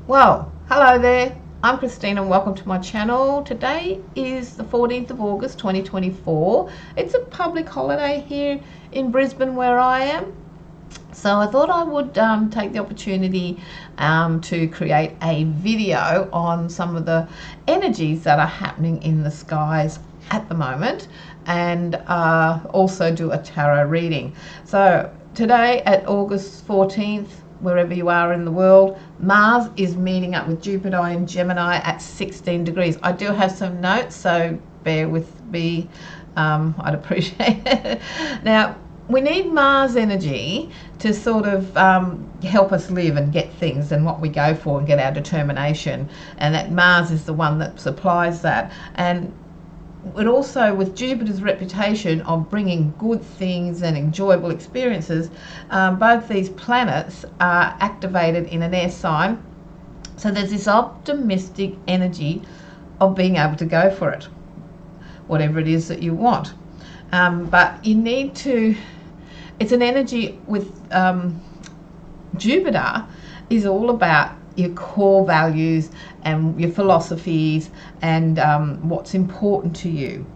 Well, hello there. I'm Christine and welcome to my channel. Today is the 14th of August 2024. It's a public holiday here in Brisbane where I am. So I thought I would take the opportunity to create a video on some of the energies that are happening in the skies at the moment, and also do a tarot reading. So today at August 14th, wherever you are in the world, Mars is meeting up with Jupiter in Gemini at 16 degrees. I do have some notes, so bear with me. I'd appreciate it. Now, we need Mars energy to sort of help us live and get things and what we go for and get our determination, and that Mars is the one that supplies that. And but also with Jupiter's reputation of bringing good things and enjoyable experiences, both these planets are activated in an air sign. So there's this optimistic energy of being able to go for it, whatever it is that you want. But you need to, it's an energy with Jupiter is all about your core values and your philosophies and what's important to you,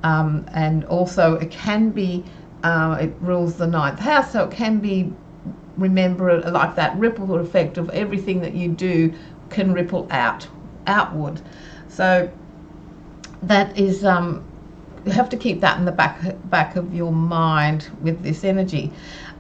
and also it can be it rules the ninth house, so it can be, remember it like that ripple effect of everything that you do can ripple outward. So that is you have to keep that in the back of your mind with this energy.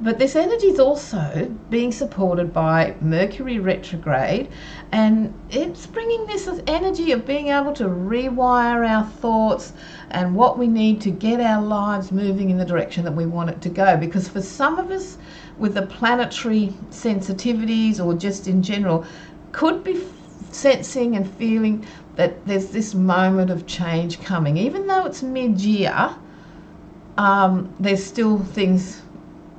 But this energy is also being supported by Mercury retrograde, and it's bringing this energy of being able to rewire our thoughts and what we need to get our lives moving in the direction that we want it to go. Because for some of us with the planetary sensitivities, or just in general, could be sensing and feeling that there's this moment of change coming. Even though it's mid-year, there's still things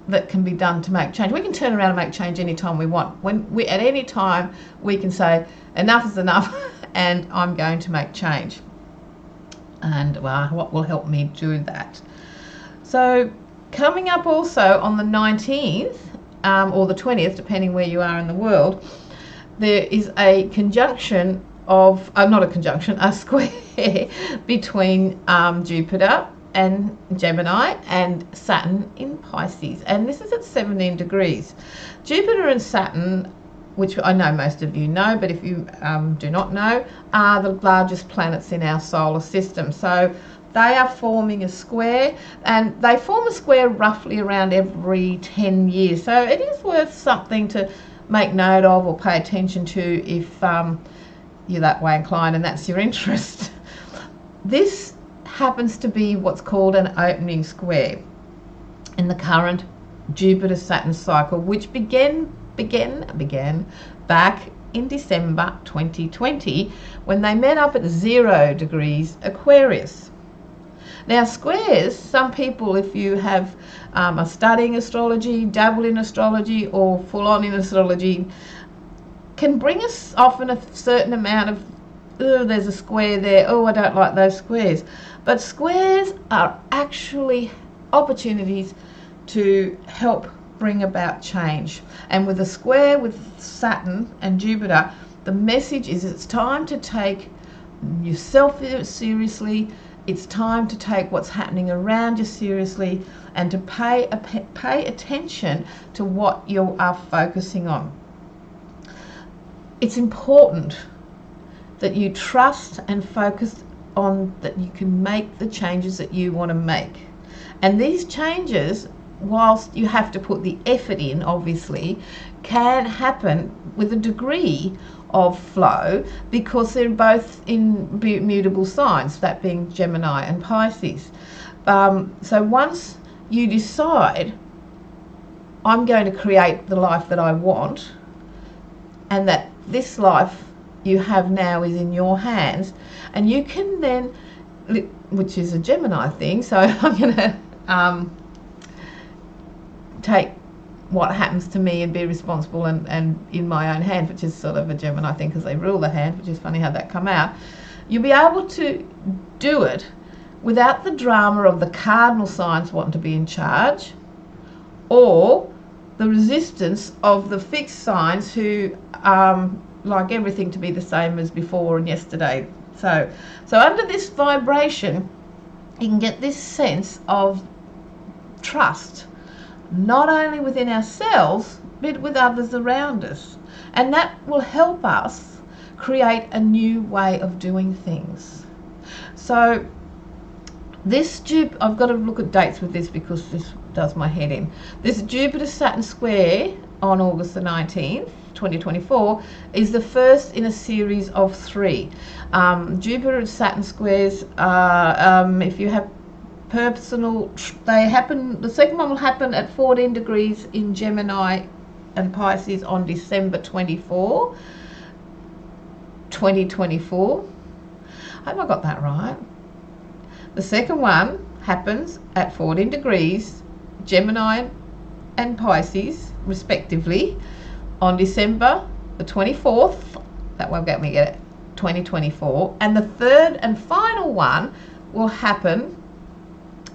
that can be done to make change. We can turn around and make change anytime we want. At any time we can say enough is enough and I'm going to make change. And what will help me do that? So coming up also on the 19th or the 20th, depending where you are in the world, there is a conjunction of, not a conjunction, a square between Jupiter and Gemini and Saturn in Pisces, and this is at 17 degrees. Jupiter and Saturn, which I know most of you know, but if you do not know, are the largest planets in our solar system. So they are forming a square, and they form a square roughly around every 10 years. So it is worth something to make note of or pay attention to if you're that way inclined and that's your interest. This happens to be what's called an opening square in the current Jupiter-Saturn cycle, which began back in December 2020 when they met up at 0 degrees Aquarius. Now squares, some people, if you have are studying astrology, dabble in astrology, or full on in astrology, can bring us often a certain amount of, oh, there's a square there, oh, I don't like those squares. But squares are actually opportunities to help bring about change. And with a square with Saturn and Jupiter, the message is it's time to take yourself seriously. It's time to take what's happening around you seriously, and to pay attention to what you are focusing on. It's important that you trust and focus on that you can make the changes that you want to make. And these changes, whilst you have to put the effort in, obviously, can happen with a degree of flow, because they're both in mutable signs, that being Gemini and Pisces. So once you decide, I'm going to create the life that I want, and that this life you have now is in your hands, and you can then, which is a Gemini thing, so I'm going to take what happens to me and be responsible and in my own hand, which is sort of a Gemini thing because they rule the hand, which is funny how that come out. You'll be able to do it without the drama of the cardinal signs wanting to be in charge, or the resistance of the fixed signs who like everything to be the same as before and yesterday. So under this vibration, you can get this sense of trust, not only within ourselves, but with others around us. And that will help us create a new way of doing things. So this I've got to look at dates with this because this does my head in. This Jupiter-Saturn square on August the 19th, 2024, is the first in a series of 3. Jupiter and Saturn squares, if you have personal, they happen, the second one will happen at 14 degrees in Gemini and Pisces on December 24, 2024. Have I got that right? The second one happens at 14 degrees Gemini and Pisces respectively on December the 24th, that won't get me get it, 2024. And the third and final one will happen,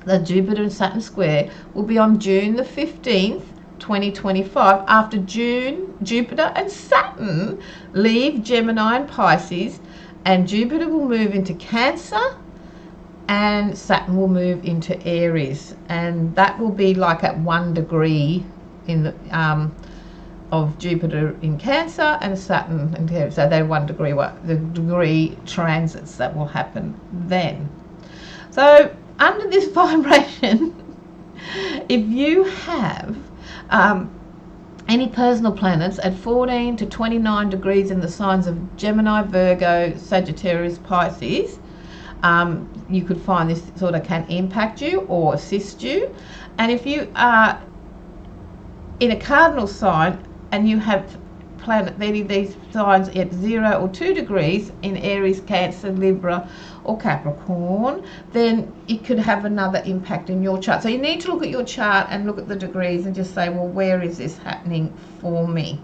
the Jupiter and Saturn square will be on June the 15th, 2025, after Jupiter and Saturn leave Gemini and Pisces, and Jupiter will move into Cancer and Saturn will move into Aries, and that will be like at 1 degree in the of Jupiter in Cancer and Saturn in Aries. So they're 1 degree, the degree transits that will happen then. So under this vibration, if you have any personal planets at 14 to 29 degrees in the signs of Gemini, Virgo, Sagittarius, Pisces, you could find this sort of can impact you or assist you. And if you are in a cardinal sign and you have these signs at 0 or 2 degrees in Aries, Cancer, Libra or Capricorn, then it could have another impact in your chart. So you need to look at your chart and look at the degrees and just say, well, where is this happening for me?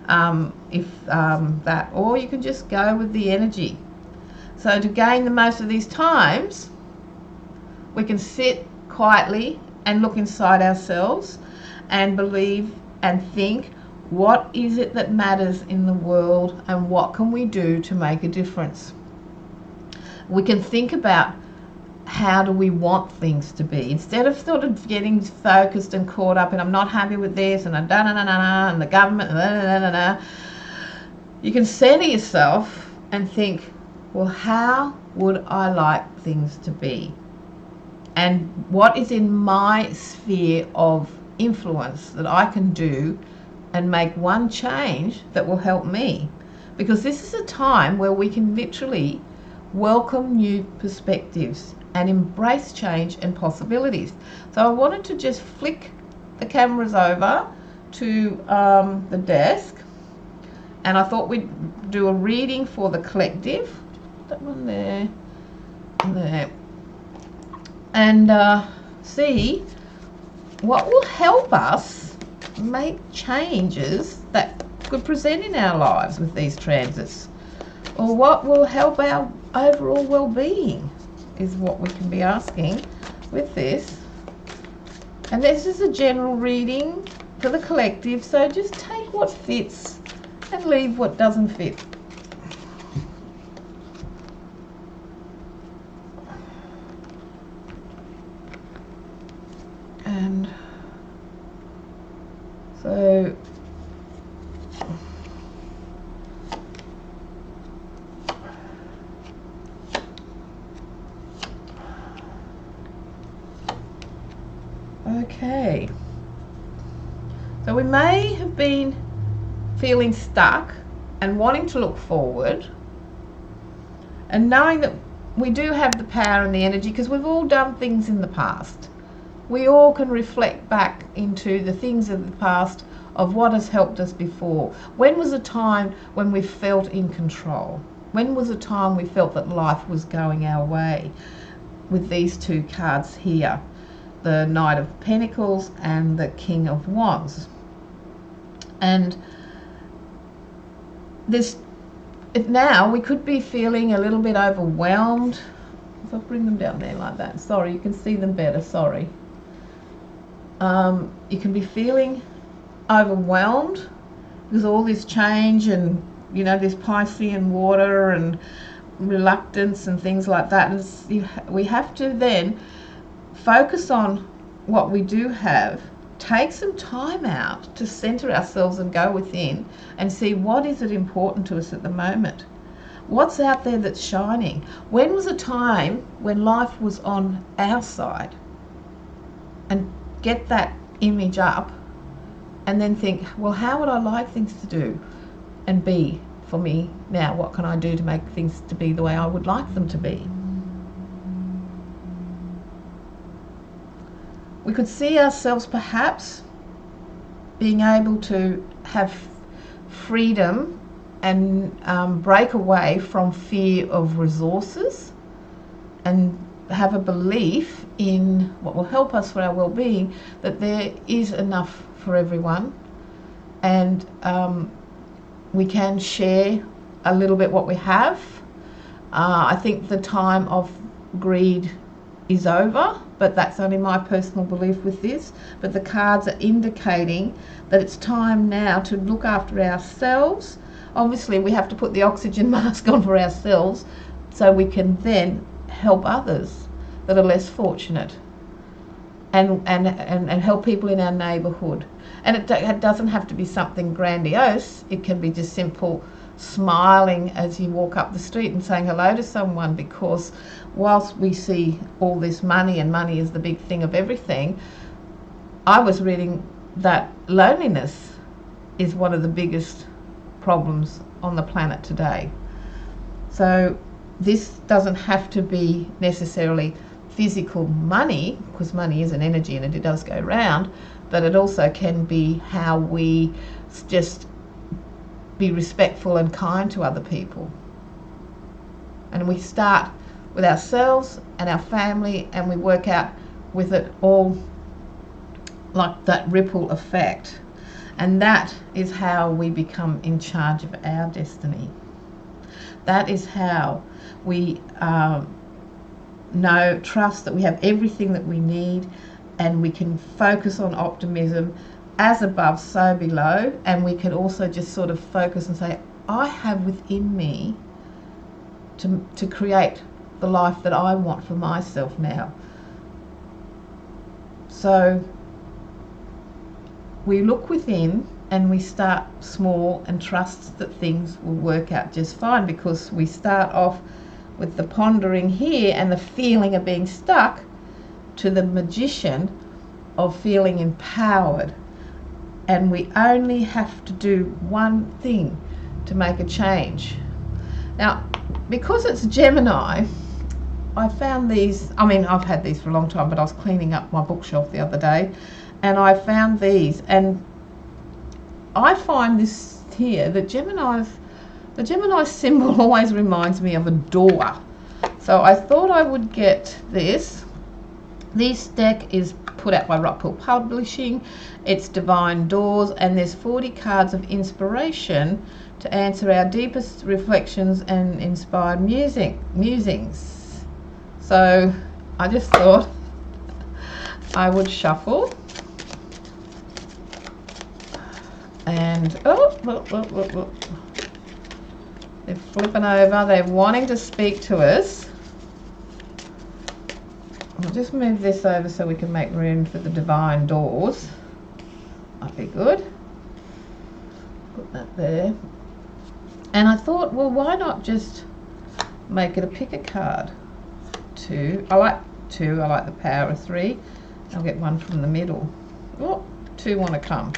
That, or you can just go with the energy. So to gain the most of these times, we can sit quietly and look inside ourselves and believe and think, what is it that matters in the world and what can we do to make a difference? We can think about how do we want things to be, instead of sort of getting focused and caught up in I'm not happy with this and and the government and you can center yourself and think, well, how would I like things to be? And what is in my sphere of influence that I can do and make one change that will help me? Because this is a time where we can literally welcome new perspectives and embrace change and possibilities. So I wanted to just flick the cameras over to the desk, and I thought we'd do a reading for the collective. That one there, and there, and see what will help us make changes that could present in our lives with these transits, or what will help our overall well-being is what we can be asking with this. And this is a general reading for the collective, so just take what fits and leave what doesn't fit. And so okay, so we may have been feeling stuck and wanting to look forward, and knowing that we do have the power and the energy, because we've all done things in the past. We all can reflect back into the things of the past of what has helped us before. When was a time when we felt in control? When was a time we felt that life was going our way? With these two cards here, the Knight of Pentacles and the King of Wands. And now we could be feeling a little bit overwhelmed. If I bring them down there like that, sorry, you can see them better, sorry. You can be feeling overwhelmed because all this change and you know, this Piscean water and reluctance and things like that. And we have to then focus on what we do have, take some time out to center ourselves and go within and see what is it important to us at the moment. What's out there that's shining? When was a time when life was on our side? And get that image up and then think, well, how would I like things to do and be for me now? What can I do to make things to be the way I would like them to be? We could see ourselves perhaps being able to have freedom and break away from fear of resources and have a belief in what will help us for our well-being, that there is enough for everyone, and we can share a little bit what we have. I think the time of greed is over, but that's only my personal belief with this. But the cards are indicating that it's time now to look after ourselves. Obviously we have to put the oxygen mask on for ourselves so we can then help others that are less fortunate, and help people in our neighbourhood. And it doesn't have to be something grandiose. It can be just simple smiling as you walk up the street and saying hello to someone, because whilst we see all this money, and money is the big thing of everything, I was reading that loneliness is one of the biggest problems on the planet today. So this doesn't have to be necessarily physical money, because money is an energy and it does go round, but it also can be how we just be respectful and kind to other people. And we start with ourselves and our family, and we work out with it all like that ripple effect. And that is how we become in charge of our destiny. That is how we trust that we have everything that we need, and we can focus on optimism, as above, so below. And we can also just sort of focus and say, I have within me to create the life that I want for myself now. So we look within and we start small and trust that things will work out just fine, because we start off with the pondering here and the feeling of being stuck, to the magician of feeling empowered. And we only have to do one thing to make a change. Now, because it's Gemini, I found these, I mean, I've had these for a long time, but I was cleaning up my bookshelf the other day and I found these, and I find this here, the Gemini symbol always reminds me of a door. So I thought I would get this. This deck is put out by Rockpool Publishing. It's Divine Doors, and there's 40 cards of inspiration to answer our deepest reflections and inspired musings. So I just thought I would shuffle. And they're flipping over, they're wanting to speak to us. I'll just move this over so we can make room for the Divine Doors. Might be good. Put that there. And I thought, well, why not just make it a pick a card? Two. I like two. I like the power of three. I'll get one from the middle. Oh, two want to come.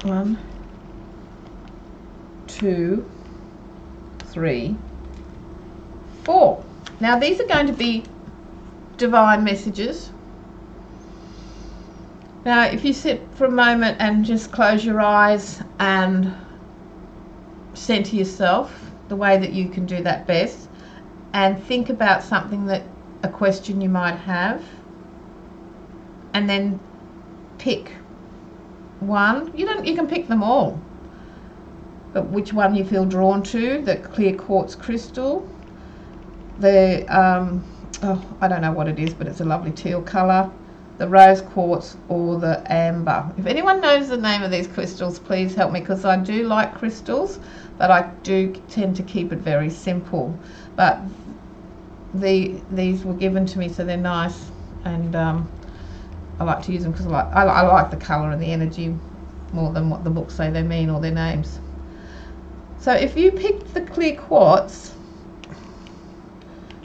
1, 2, 3, 4. Now these are going to be divine messages. Now if you sit for a moment and just close your eyes and center yourself the way that you can do that best, and think about something, that a question you might have, and then pick one. You can pick them all, but which one you feel drawn to. The clear quartz crystal, the I don't know what it is, but it's a lovely teal color. the rose quartz or the amber. If anyone knows the name of these crystals, please help me, because I do like crystals, but I do tend to keep it very simple. But these were given to me, so they're nice, and I like to use them because I like the colour and the energy more than what the books say they mean or their names. So if you picked the clear quartz,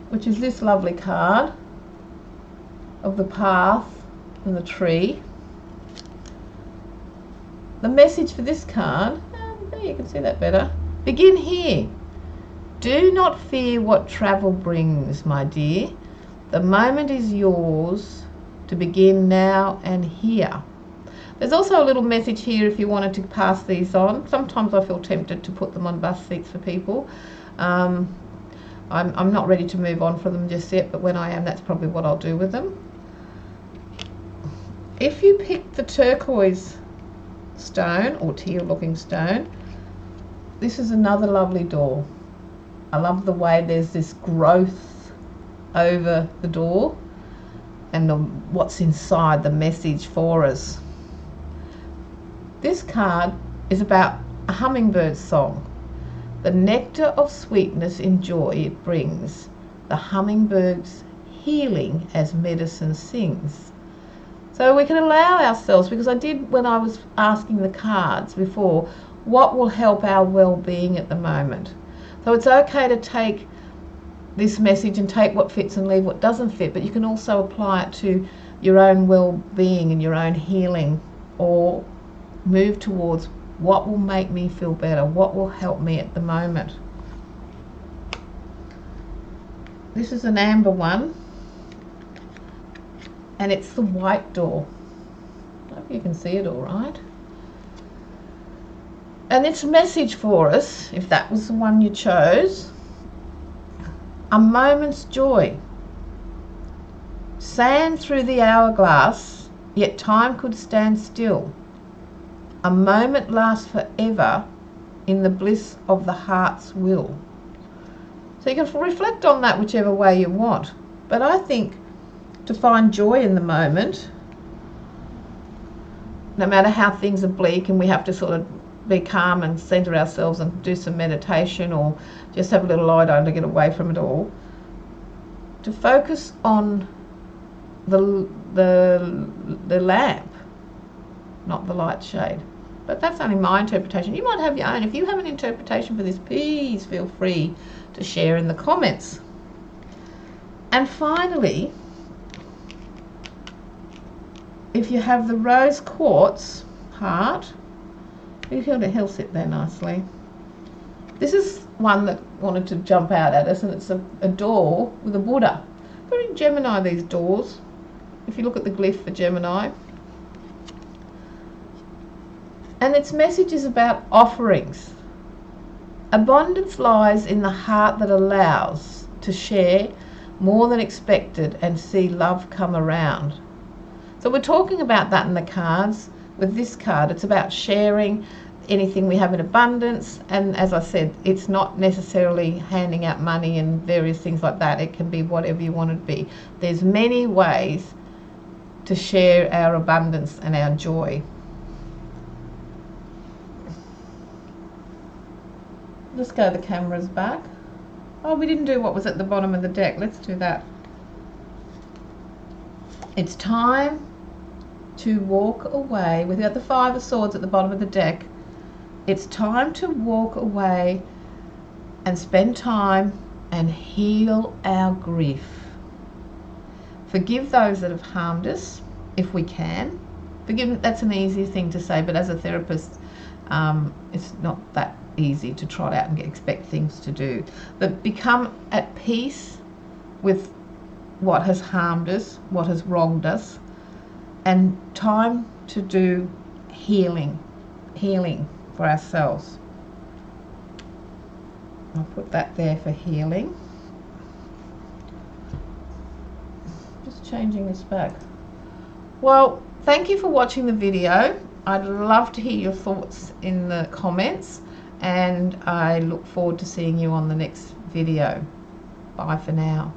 which is this lovely card of the path and the tree, the message for this card, there you can see that better. Begin here. Do not fear what travel brings, my dear. The moment is yours to begin now and here. There's also a little message here if you wanted to pass these on. Sometimes I feel tempted to put them on bus seats for people. I'm not ready to move on from them just yet, but when I am, that's probably what I'll do with them. If you pick the turquoise stone or teal looking stone, this is another lovely door. I love the way there's this growth over the door and what's inside, the message for us. This card is about a hummingbird's song. The nectar of sweetness and joy it brings, the hummingbird's healing as medicine sings. So we can allow ourselves, because I did when I was asking the cards before, what will help our well-being at the moment. So it's okay to take this message and take what fits and leave what doesn't fit, but you can also apply it to your own well-being and your own healing, or move towards what will make me feel better, what will help me at the moment. This is an amber one, and it's the white door. I hope you can see it all right. And its message for us, if that was the one you chose, a moment's joy. Sand through the hourglass, yet time could stand still. A moment lasts forever in the bliss of the heart's will. So you can reflect on that whichever way you want. But I think to find joy in the moment, no matter how things are bleak and we have to sort of be calm and center ourselves and do some meditation or just have a little lie down to get away from it all, to focus on the lamp, not the light shade. But that's only my interpretation. You might have your own. If you have an interpretation for this, please feel free to share in the comments. And finally, if you have the rose quartz heart, he'll sit there nicely. This is one that wanted to jump out at us, and it's a door with a Buddha. Very Gemini, these doors. If you look at the glyph for Gemini. And its message is about offerings. Abundance lies in the heart that allows to share more than expected and see love come around. So we're talking about that in the cards. With this card, it's about sharing anything we have in abundance, and as I said, it's not necessarily handing out money and various things like that. It can be whatever you want it to be. There's many ways to share our abundance and our joy. Let's go the cameras back. Oh, we didn't do what was at the bottom of the deck. Let's do that. It's time to walk away. We've got the Five of Swords at the bottom of the deck. It's time to walk away and spend time and heal our grief. Forgive those that have harmed us, if we can. Forgive, that's an easy thing to say, but as a therapist, it's not that easy to trot out and expect things to do. But become at peace with what has harmed us, what has wronged us, and time to do healing for ourselves. I'll put that there for healing. Just changing this back. Well, thank you for watching the video. I'd love to hear your thoughts in the comments, and I look forward to seeing you on the next video. Bye for now.